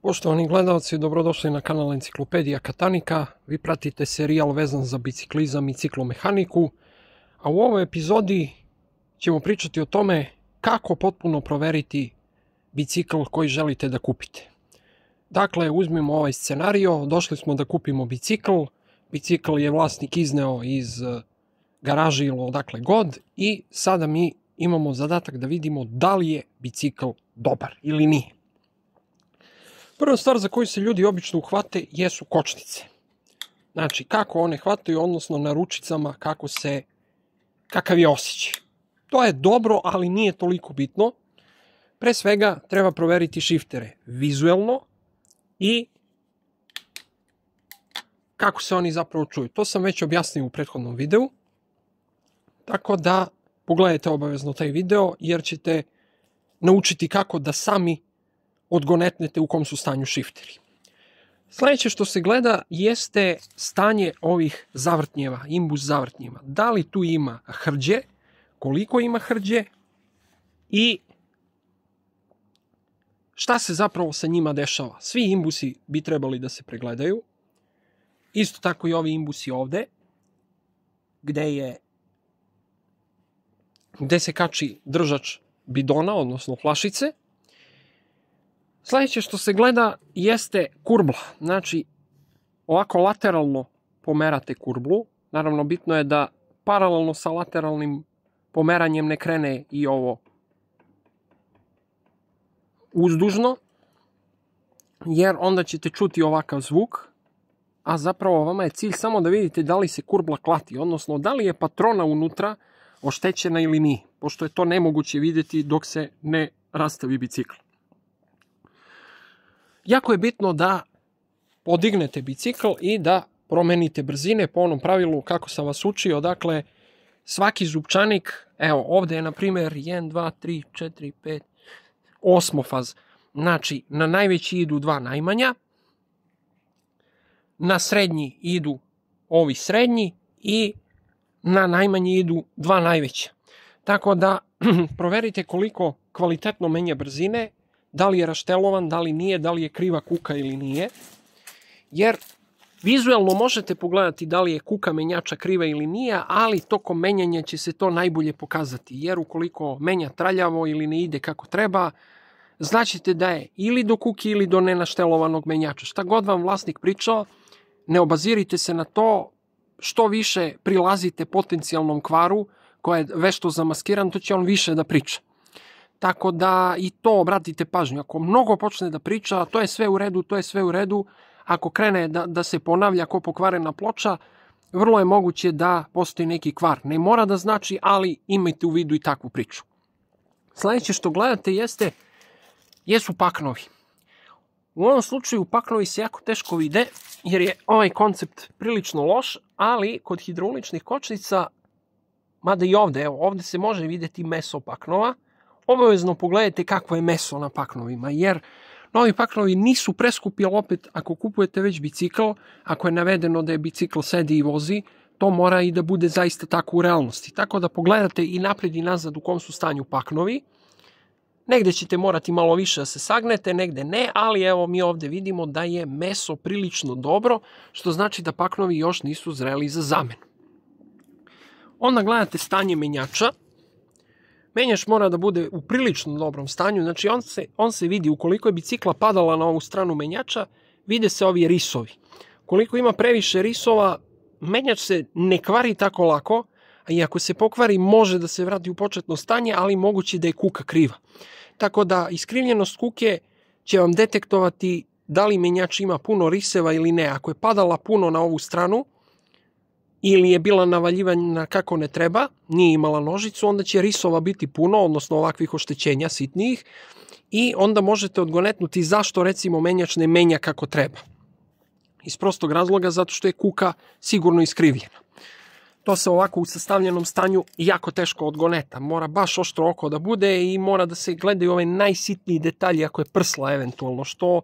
Poštovani gledalci, dobrodošli na kanal Enciklopedija Katanika. Vi pratite serijal vezan za biciklizam i ciklomehaniku, a u ovoj epizodi ćemo pričati o tome kako potpuno proveriti bicikl koji želite da kupite. Dakle, uzmimo ovaj scenario, došli smo da kupimo bicikl, bicikl je vlasnik izneo iz garaže ili odakle god i sada mi imamo zadatak da vidimo da li je bicikl dobar ili nije. Prva stvar za koju se ljudi obično uhvate jesu kočnice. Znači, kako one hvataju, odnosno na ručicama, kakav je osjećaj. To je dobro, ali nije toliko bitno. Pre svega, treba proveriti šiftere vizuelno i kako se oni zapravo čuju. To sam već objasnio u prethodnom videu. Tako da, pogledajte obavezno taj video, jer ćete naučiti kako da sami odgonetnete u kom su stanju šifteri. Sljedeće što se gleda jeste stanje ovih zavrtnjeva, imbus zavrtnjeva. Da li tu ima hrđe, koliko ima hrđe i šta se zapravo sa njima dešava. Svi imbusi bi trebali da se pregledaju. Isto tako i ovi imbusi ovde, gde se kači držač bidona, odnosno flašice. Sljedeće što se gleda jeste kurbla. Znači, ovako lateralno pomerate kurblu. Naravno, bitno je da paralelno sa lateralnim pomeranjem ne krene i ovo uzdužno, jer onda ćete čuti ovakav zvuk, a zapravo vama je cilj samo da vidite da li se kurbla klati, odnosno da li je patrona unutra oštećena ili nije, pošto je to nemoguće vidjeti dok se ne rastavi bicikl. Jako je bitno da podignete bicikl i da promenite brzine po onom pravilu kako sam vas učio. Dakle, svaki zupčanik, evo ovdje je na primjer 1, 2, 3, 4, 5, osmofaz. Znači, na najveći idu dva najmanja, na srednji idu ovi srednji i na najmanji idu dva najveća. Tako da proverite koliko kvalitetno menja brzine, da li je raštelovan, da li nije, da li je kriva kuka ili nije. Jer vizuelno možete pogledati da li je kuka menjača kriva ili nije, ali tokom menjanja će se to najbolje pokazati. Jer ukoliko menja traljavo ili ne ide kako treba, znaćete da je ili do kuke ili do nenaštelovanog menjača. Šta god vam vlasnik pričao, ne obazirite se na to, što više prilazite potencijalnom kvaru koja je vešto zamaskiran, to će on više da priča. Tako da i to obratite pažnju. Ako mnogo počne da priča, to je sve u redu, to je sve u redu. Ako krene da se ponavlja ko pokvarena ploča, vrlo je moguće da postoji neki kvar. Ne mora da znači, ali imajte u vidu i takvu priču. Sljedeće što gledate jesu paknovi. U ovom slučaju paknovi se jako teško vide, jer je ovaj koncept prilično loš, ali kod hidrauličnih kočnica, mada i ovdje, evo, ovdje se može vidjeti meso paknova. Obavezno pogledajte kakvo je meso na paknovima, jer novi paknovi nisu preskupi, ali opet ako kupujete već bicikl, ako je navedeno da je bicikl sedi i vozi, to mora i da bude zaista tako u realnosti. Tako da pogledate i naprijed i nazad u kom su stanju paknovi. Negde ćete morati malo više da se sagnete, negde ne, ali evo mi ovdje vidimo da je meso prilično dobro, što znači da paknovi još nisu zreli za zamenu. Onda gledate stanje menjača. Menjač mora da bude u prilično dobrom stanju, znači on se vidi ukoliko je bicikla padala na ovu stranu menjača, vide se ovi risovi. Ukoliko ima previše risova, menjač se ne kvari tako lako, a i ako se pokvari može da se vrati u početno stanje, ali moguće da je kuka kriva. Tako da iskrivljenost kuke će vam detektovati da li menjač ima puno riseva ili ne. Ako je padala puno na ovu stranu, ili je bila navaljivana kako ne treba, nije imala nožicu, onda će risova biti puno, odnosno ovakvih oštećenja sitnijih, i onda možete odgonetnuti zašto recimo menjač ne menja kako treba. Iz prostog razloga zato što je kuka sigurno iskrivljena. To se ovako u sastavljenom stanju jako teško odgoneta. Mora baš oštro oko da bude i mora da se gledaju ove najsitniji detalji ako je prsla eventualno, što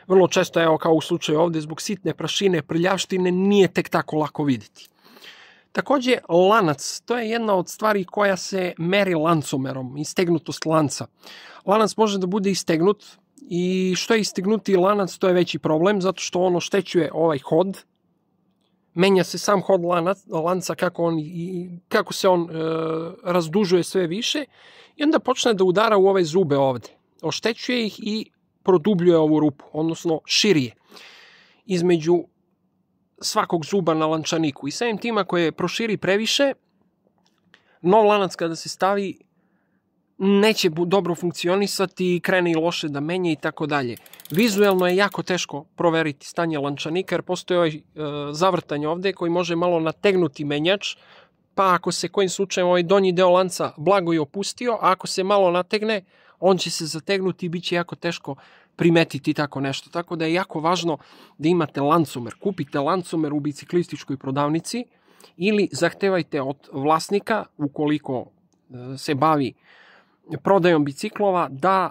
vrlo često, evo kao u slučaju ovdje, zbog sitne prašine, prljavštine, nije tek tako lako vidjeti. Također, lanac, to je jedna od stvari koja se meri lancomerom, istegnutost lanca. Lanac može da bude istegnut i što je istignutiji lanac, to je veći problem, zato što on oštećuje ovaj hod, menja se sam hod lanca kako se on razdužuje sve više i onda počne da udara u ove zube ovde. Oštećuje ih i produbljuje ovu rupu, odnosno širije između svakog zuba na lančaniku. I samim tim ako je proširi previše, nov lanac kada se stavi neće dobro funkcionisati, krene i loše da menja i tako dalje. Vizuelno je jako teško proveriti stanje lančanika jer postoji ovaj zavrtanje ovde koji može malo nategnuti menjač, pa ako se kojim slučajem ovaj donji deo lanca blago i opustio, a ako se malo nategne, on će se zategnuti i bit će jako teško primetiti tako nešto. Tako da je jako važno da imate lancomer. Kupite lancomer u biciklističkoj prodavnici ili zahtevajte od vlasnika, ukoliko se bavi prodajom biciklova, da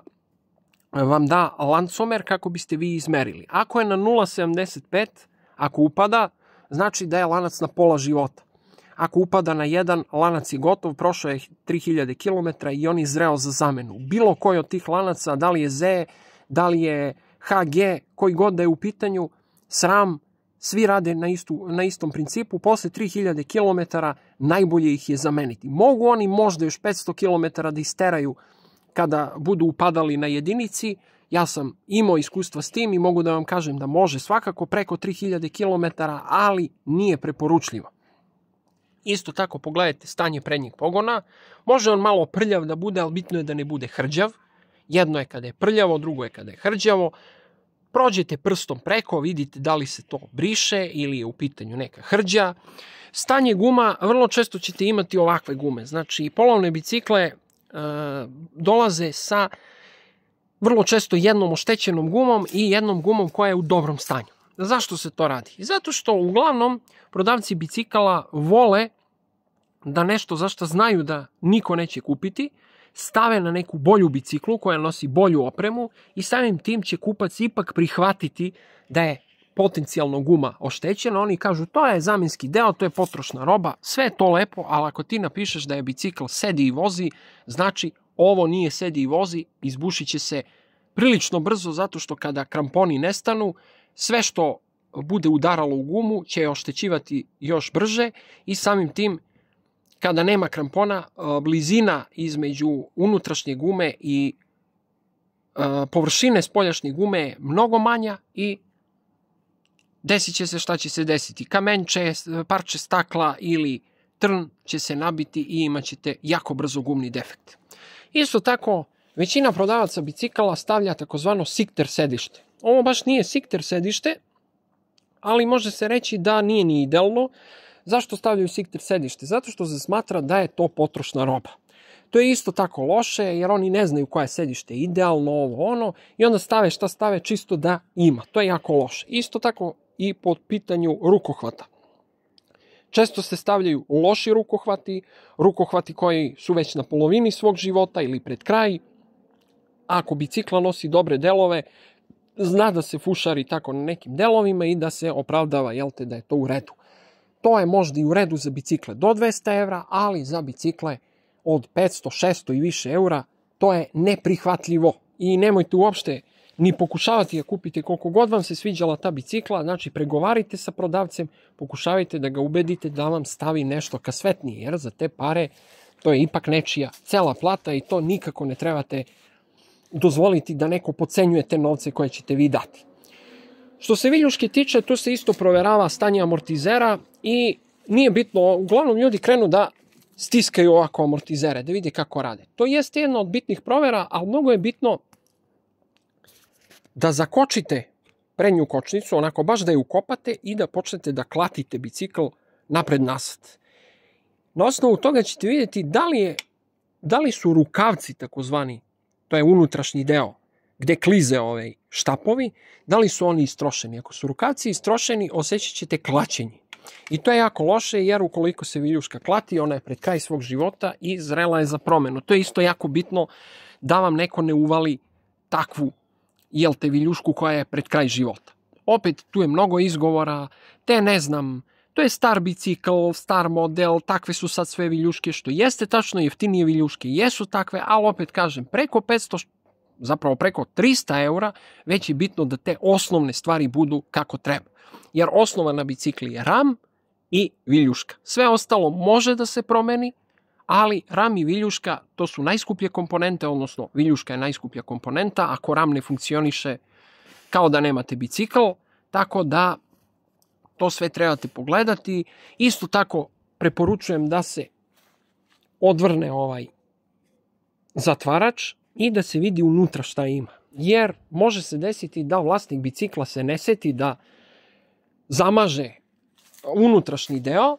vam da lancomer kako biste vi izmerili. Ako je na 0,75, ako upada, znači da je lanac na pola života. Ako upada na 1, lanac je gotov, prošao je 3000 km i on je zreo za zamenu. Bilo koji od tih lanaca, da li je Z, da li je HG, koji god da je u pitanju, SRAM, svi rade na istom principu. Posle 3000 km najbolje ih je zameniti. Mogu oni možda još 500 km da isteraju kada budu upadali na jedinici. Ja sam imao iskustva s tim i mogu da vam kažem da može svakako preko 3000 km, ali nije preporučljivo. Isto tako pogledajte stanje prednjeg pogona. Može on malo prljav da bude, ali bitno je da ne bude hrđav. Jedno je kada je prljavo, drugo je kada je hrđavo. Prođete prstom preko, vidite da li se to briše ili je u pitanju neka hrđa. Stanje guma, vrlo često ćete imati ovakve gume. Znači, polovne bicikle dolaze sa vrlo često jednom oštećenom gumom i jednom gumom koja je u dobrom stanju. Zašto se to radi? Zato što uglavnom prodavci bicikala vole da nešto za što znaju da niko neće kupiti, stave na neku bolju biciklu koja nosi bolju opremu i samim tim će kupac ipak prihvatiti da je potencijalno guma oštećena. Oni kažu to je zamenski deo, to je potrošna roba, sve je to lepo, ali ako ti napišeš da je bicikl sedi i vozi, znači ovo nije sedi i vozi, izbušit će se prilično brzo zato što kada kramponi nestanu, sve što bude udaralo u gumu će je oštećivati još brže i samim tim kada nema krampona, blizina između unutrašnje gume i površine spoljašnje gume je mnogo manja i desit će se šta će se desiti. Kamenče, parče stakla ili trn će se nabiti i imat ćete jako brzo gumni defekt. Isto tako, većina prodavaca bicikala stavlja takozvano sikter sedište. Ovo baš nije sikter sedište, ali može se reći da nije ni idealno. Zašto stavljaju sikter sedište? Zato što se smatra da je to potrošna roba. To je isto tako loše jer oni ne znaju koje je sedište idealno, ovo ono, i onda stave šta stave čisto da ima. To je jako loše. Isto tako i po pitanju rukohvata. Često se stavljaju loši rukohvati koji su već na polovini svog života ili pred kraj. Ako bicikla nosi dobre delove, zna da se fušari tako na nekim delovima i da se opravdava da je to u redu. To je možda i u redu za bicikle do 200 evra, ali za bicikle od 500, 600 i više eura to je neprihvatljivo. I nemojte uopšte ni pokušavati da kupite koliko god vam se sviđala ta bicikla, znači pregovarajte sa prodavcem, pokušavajte da ga ubedite da vam stavi nešto kasvetnije, jer za te pare to je ipak nečija cela plata i to nikako ne trebate dozvoliti da neko podcenjuje te novce koje ćete vi dati. Što se viljuške tiče, tu se isto proverava stanje amortizera i nije bitno, uglavnom ljudi krenu da stiskaju ovako amortizere, da vide kako rade. To jeste jedna od bitnih provera, ali mnogo je bitno da zakočite prednju kočnicu, onako baš da je ukopate i da počnete da klatite bicikl napred-nasad. Na osnovu toga ćete vidjeti da li su rukavci takozvani, to je unutrašnji deo, gde klize štapovi, da li su oni istrošeni. Ako su rukavci istrošeni, osjećat ćete klaćenje. I to je jako loše jer ukoliko se viljuška klati, ona je pred kraj svog života i zrela je za promenu. To je isto jako bitno da vam neko ne uvali takvu viljušku koja je pred kraj života. Opet, tu je mnogo izgovora, to je star bicikl, star model, takve su sad sve viljuške, što jeste tačno, jeftinije viljuške jesu takve, ali opet kažem, preko 500 zapravo preko 300 eura, već je bitno da te osnovne stvari budu kako treba. Jer osnova na bicikli je ram i viljuška. Sve ostalo može da se promeni, ali ram i viljuška to su najskuplje komponente, odnosno viljuška je najskuplja komponenta, ako ram ne funkcioniše kao da nemate bicikl, tako da to sve trebate pogledati. Isto tako preporučujem da se odvrne ovaj zatvarač i da se vidi unutra šta ima. Jer može se desiti da vlasnik bicikla se ne seti da zamaže unutrašnji deo,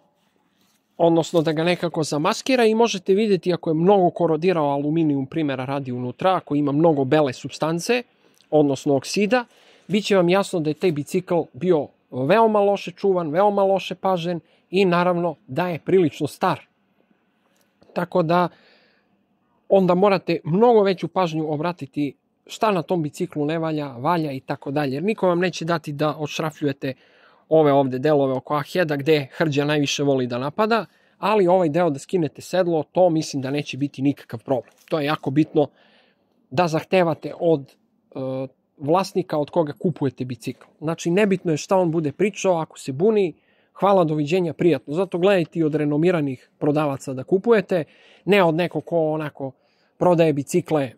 odnosno da ga nekako zamaskira i možete vidjeti ako je mnogo korodirao aluminijum, primjera radi unutra, ako ima mnogo bele supstance, odnosno oksida, bit će vam jasno da je taj bicikl bio veoma loše čuvan, veoma loše pažen i naravno da je prilično star. Tako da onda morate mnogo veću pažnju obratiti šta na tom biciklu ne valja, valja i tako dalje. Jer niko vam neće dati da odšrafljujete ove ovde delove oko aheda gde hrđa najviše voli da napada, ali ovaj deo da skinete sedlo, to mislim da neće biti nikakav problem. To je jako bitno da zahtevate od vlasnika od koga kupujete bicikl. Znači, nebitno je šta on bude pričao, ako se buni, hvala, doviđenja, prijatno. Zato gledajte i od renomiranih prodavaca da kupujete, ne od nekog ko onako prodaje bicikle,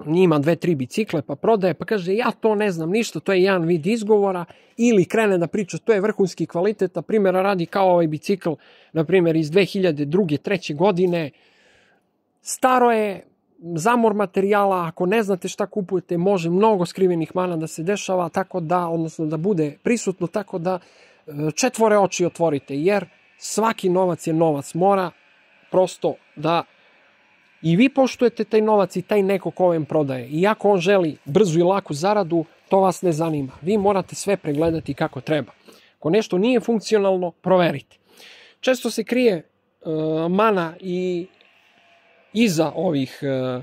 njima 2-3 bicikle pa prodaje, pa kaže ja to ne znam ništa, to je jedan vid izgovora, ili krene da priča to je vrhunski kvalitet, na primjera radi kao ovaj bicikl, na primjer iz 2002. 3. godine, staro je, zamor materijala, ako ne znate šta kupujete, može mnogo skrivenih mana da se dešava, tako da, odnosno da bude prisutno, tako da četvore oči otvorite, jer svaki novac je novac, mora prosto da i vi poštujete taj novac i taj neko ko vam prodaje. I ako on želi brzu i laku zaradu, to vas ne zanima. Vi morate sve pregledati kako treba. Ako nešto nije funkcionalno, proverite. Često se krije mana i iza ovih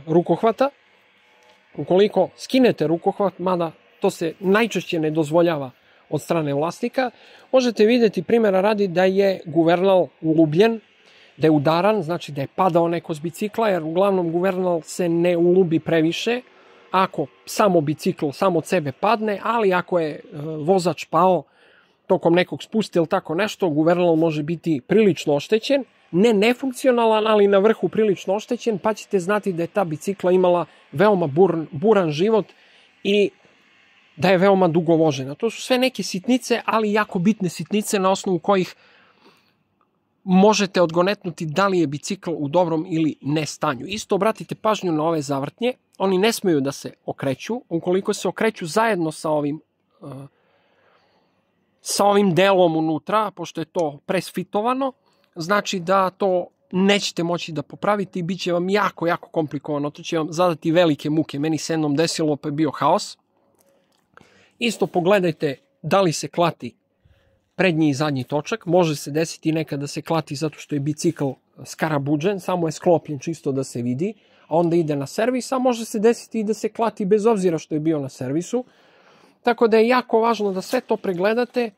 rukohvata. Ukoliko skinete rukohvat, mada to se najčešće ne dozvoljava od strane vlasnika, možete vidjeti primjera radi da je guvernal ulubljen, da je udaran, znači da je padao neko s bicikla, jer uglavnom guvernal se ne ulubi previše ako samo bicikl samo od sebe padne, ali ako je vozač pao tokom nekog spusta ili tako nešto, guvernal može biti prilično oštećen, ne nefunkcionalan, ali na vrhu prilično oštećen, pa ćete znati da je ta bicikla imala veoma buran život i da je veoma dugo vožena. To su sve neke sitnice, ali jako bitne sitnice na osnovu kojih možete odgonetnuti da li je bicikl u dobrom ili ne stanju. Isto obratite pažnju na ove zavrtnje, oni ne smeju da se okreću, ukoliko se okreću zajedno sa ovim delom unutra, pošto je to presfitovano, znači da to nećete moći da popravite i bit će vam jako, jako komplikovano, to će vam zadati velike muke. Meni se jednom desilo pa je bio haos. Isto pogledajte da li se klati prednji i zadnji točak, može se desiti nekada da se klati zato što je bicikl skarabuđen, samo je sklopljen čisto da se vidi, a onda ide na servis, a može se desiti i da se klati bez obzira što je bio na servisu. Tako da je jako važno da sve to pregledate.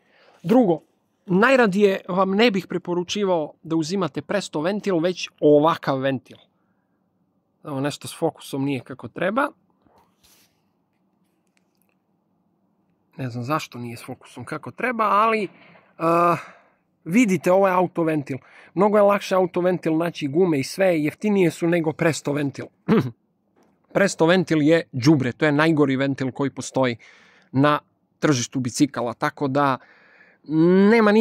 Drugo, najradije vam ne bih preporučivao da uzimate presto ventil, već ovakav ventil. Evo, nešto s fokusom nije kako treba. Ne znam zašto nije s fokusom kako treba, ali vidite, ovo je autoventil. Mnogo je lakše autoventil naći gume i sve, jeftinije su nego presto ventil. Presto ventil je đubre, to je najgori ventil koji postoji na tržištu bicikala, tako da nema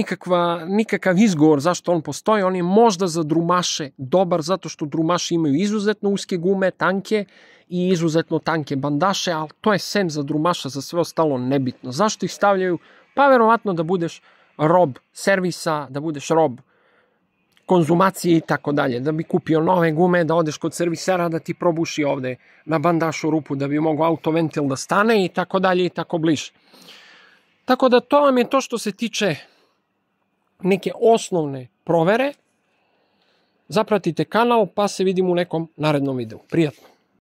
nikakav izgovor zašto on postoji. On je možda za drumaše dobar, zato što drumaši imaju izuzetno uske gume, tanke i izuzetno tanke bandaše, ali to je sem za drumaša, za sve ostalo nebitno. Zašto ih stavljaju? Pa verovatno da budeš rob servisa, da budeš rob konzumacije i tako dalje, da bi kupio nove gume, da odeš kod servisera da ti probuši ovde na bandašu rupu da bi mogao autoventil da stane i tako dalje i tako bliže. Tako da to vam je to što se tiče neke osnovne provere. Zapratite kanal pa se vidimo u nekom narednom videu. Prijatno!